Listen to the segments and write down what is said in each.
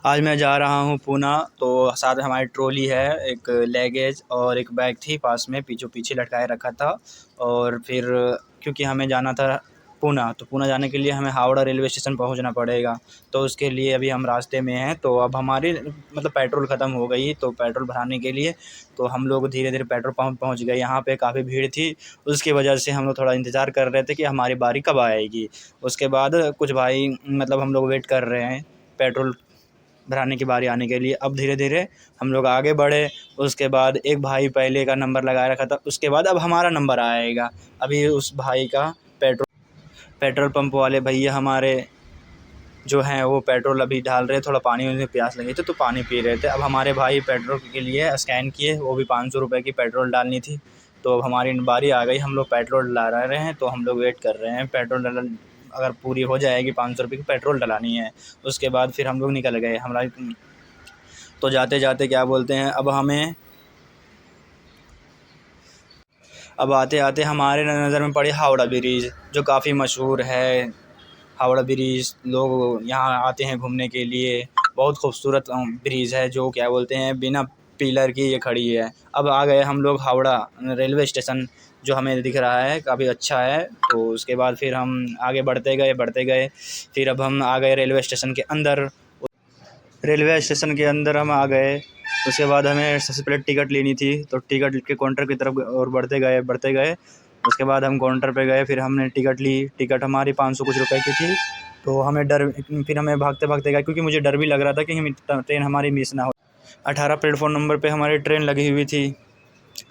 आज मैं जा रहा हूँ पूना, तो साथ में हमारी ट्रॉली है, एक लगेज और एक बैग थी पास में, पीछे पीछे लटकाए रखा था। और फिर क्योंकि हमें जाना था पूना, तो पूना जाने के लिए हमें हावड़ा रेलवे स्टेशन पहुँचना पड़ेगा। तो उसके लिए अभी हम रास्ते में हैं। तो अब हमारी मतलब पेट्रोल ख़त्म हो गई, तो पेट्रोल भराने के लिए तो हम लोग धीरे-धीरे पेट्रोल पंप पहुँच गए। यहाँ पे काफ़ी भीड़ थी, उसकी वजह से हम लोग थोड़ा इंतज़ार कर रहे थे कि हमारी बारी कब आएगी। उसके बाद कुछ भाई मतलब हम लोग वेट कर रहे हैं पेट्रोल भराने की बारी आने के लिए। अब धीरे-धीरे हम लोग आगे बढ़े, उसके बाद एक भाई पहले का नंबर लगाए रखा था, उसके बाद अब हमारा नंबर आएगा। अभी उस भाई का पेट्रोल पंप वाले भैया हमारे जो हैं वो पेट्रोल अभी डाल रहे, थोड़ा पानी उन्हें प्यास लगी थी तो पानी पी रहे थे। अब हमारे भाई पेट्रोल के लिए स्कैन किए, वो भी 500 रुपये की पेट्रोल डालनी थी। तो अब हमारी बारी आ गई, हम लोग पेट्रोल डला रहे हैं, तो हम लोग वेट कर रहे हैं। पेट्रोल डल अगर पूरी हो जाएगी, 500 रुपये की पेट्रोल डलानी है, उसके बाद फिर हम लोग निकल गए। हमारा तो जाते-जाते क्या बोलते हैं, अब आते-आते हमारे नज़र में पड़ी हावड़ा ब्रिज, जो काफ़ी मशहूर है। हावड़ा ब्रिज लोग यहाँ आते हैं घूमने के लिए, बहुत खूबसूरत ब्रिज है, जो क्या बोलते हैं बिना पिलर की ये खड़ी है। अब आ गए हम लोग हावड़ा रेलवे स्टेशन, जो हमें दिख रहा है काफ़ी अच्छा है। तो उसके बाद फिर हम आगे बढ़ते गए, फिर अब हम आ गए रेलवे स्टेशन के अंदर। रेलवे स्टेशन के अंदर हम आ गए, उसके बाद हमें सबसे पहले टिकट लेनी थी, तो टिकट के काउंटर की तरफ और बढ़ते गए। उसके बाद हम काउंटर पे गए, फिर हमने टिकट ली। टिकट हमारी 500 कुछ रुपए की थी। तो हमें फिर हमें भागते-भागते गए, क्योंकि मुझे डर भी लग रहा था कि ट्रेन हमारी मिस ना हो। 18 प्लेटफ़ॉर्म नंबर पे हमारी ट्रेन लगी हुई थी।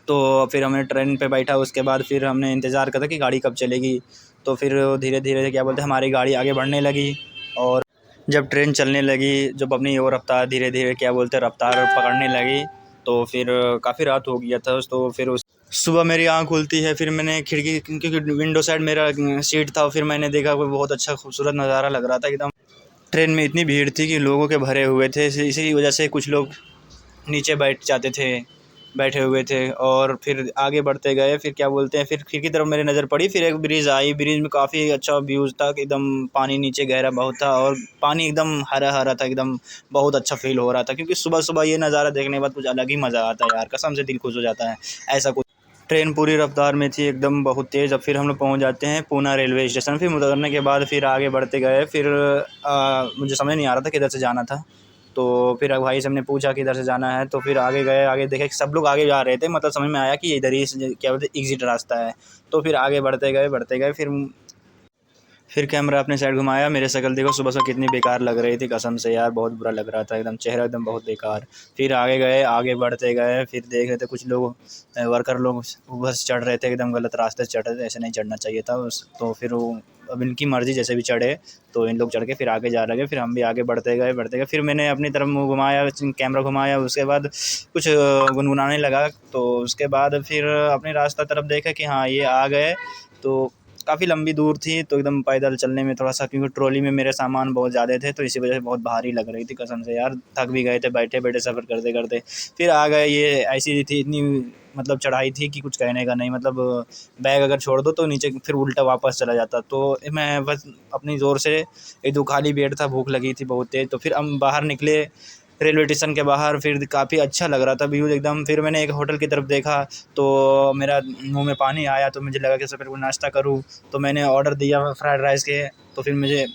तो फिर हमने ट्रेन पे बैठा, उसके बाद फिर हमने इंतज़ार करा कि गाड़ी कब चलेगी। तो फिर धीरे-धीरे क्या बोलते हैं हमारी गाड़ी आगे बढ़ने लगी, और जब ट्रेन चलने लगी, जब अपनी वो रफ़्तार धीरे-धीरे क्या बोलते हैं रफ़्तार पकड़ने लगी, तो फिर काफ़ी रात हो गया था। तो फिर उस सुबह मेरी आँख खुलती है, फिर मैंने खिड़की, क्योंकि विंडो साइड मेरा सीट था, फिर मैंने देखा कोई बहुत अच्छा खूबसूरत नज़ारा लग रहा था एकदम। ट्रेन में इतनी भीड़ थी कि लोगों के भरे हुए थे, इसी वजह से कुछ लोग नीचे बैठे हुए थे। और फिर आगे बढ़ते गए, फिर क्या बोलते हैं फिर खिड़की की तरफ मेरी नज़र पड़ी, फिर एक ब्रिज आई। ब्रिज में काफ़ी अच्छा व्यूज़ था, एकदम पानी नीचे गहरा बहुत था, और पानी एकदम हरा-हरा था, एकदम बहुत अच्छा फ़ील हो रहा था। क्योंकि सुबह-सुबह ये नज़ारा देखने के बाद कुछ अलग ही मज़ा आता है यार, कसम से दिल खुश हो जाता है। ऐसा कुछ ट्रेन पूरी रफ़्तार में थी, एकदम बहुत तेज़। अब फिर हम लोग पहुँच जाते हैं पूना रेलवे स्टेशन। फिर उतरने के बाद फिर आगे बढ़ते गए, फिर मुझे समझ नहीं आ रहा था किधर से जाना था। तो फिर भाई से हमने पूछा किधर से जाना है, तो फिर आगे गए, आगे देखे कि सब लोग आगे जा रहे थे, मतलब समझ में आया कि ये इधर ही से क्या बोलते हैं एग्ज़िट रास्ता है। तो फिर आगे बढ़ते गए, फिर कैमरा अपने साइड घुमाया, मेरी शक्ल देखो सुबह-सुबह कितनी बेकार लग रही थी, कसम से यार बहुत बुरा लग रहा था, एकदम चेहरा एकदम बहुत बेकार। फिर आगे गए, आगे बढ़ते गए, फिर देख रहे थे कुछ लोग वर्कर लोग बस चढ़ रहे थे, एकदम गलत रास्ते से चढ़ रहे थे, ऐसे नहीं चढ़ना चाहिए था उस। तो फिर वो अब इनकी मर्ज़ी, जैसे भी चढ़े, तो इन लोग चढ़ के फिर आगे जा लगे। फिर हम भी आगे बढ़ते गए, फिर मैंने अपनी तरफ मुँह घुमाया, कैमरा घुमाया, उसके बाद कुछ गुनगुनाने लगा। तो उसके बाद फिर अपने रास्ता तरफ देखा कि हाँ, ये आ गए। तो काफ़ी लंबी दूर थी, तो एकदम पैदल चलने में थोड़ा-सा, क्योंकि ट्रॉली में मेरे सामान बहुत ज़्यादा थे, तो इसी वजह से बहुत भारी लग रही थी, कसम से यार थक भी गए थे बैठे-बैठे सफ़र करते-करते। फिर आ गए, ये ऐसी थी, इतनी मतलब चढ़ाई थी कि कुछ कहने का नहीं, मतलब बैग अगर छोड़ दो तो नीचे फिर उल्टा वापस चला जाता। तो मैं बस अपनी ज़ोर से, एक दो खाली पेट था, भूख लगी थी बहुत तेज़। तो फिर हम बाहर निकले रेलवे स्टेशन के बाहर, फिर काफ़ी अच्छा लग रहा था व्यूज़ एकदम। फिर मैंने एक होटल की तरफ देखा, तो मेरा मुँह में पानी आया, तो मुझे लगा कि सबसे पहले कुछ नाश्ता करूँ। तो मैंने ऑर्डर दिया फ्राइड राइस के, तो फिर मुझे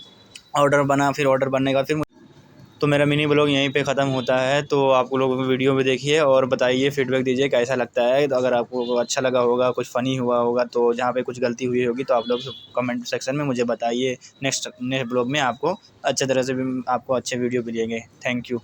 ऑर्डर बना, फिर ऑर्डर बनने के बाद फिर तो मेरा मिनी ब्लॉग यहीं पे ख़त्म होता है। तो आप लोग वीडियो में देखिए और बताइए, फ़ीडबैक दीजिए कैसा लगता है। तो अगर आपको अच्छा लगा होगा, कुछ फ़नी हुआ होगा, तो जहाँ पे कुछ गलती हुई होगी, तो आप लोग कमेंट सेक्शन में मुझे बताइए। नेक्स्ट ब्लॉग में आपको अच्छे तरह से भी आपको अच्छे वीडियो मिलेंगे। Thank you.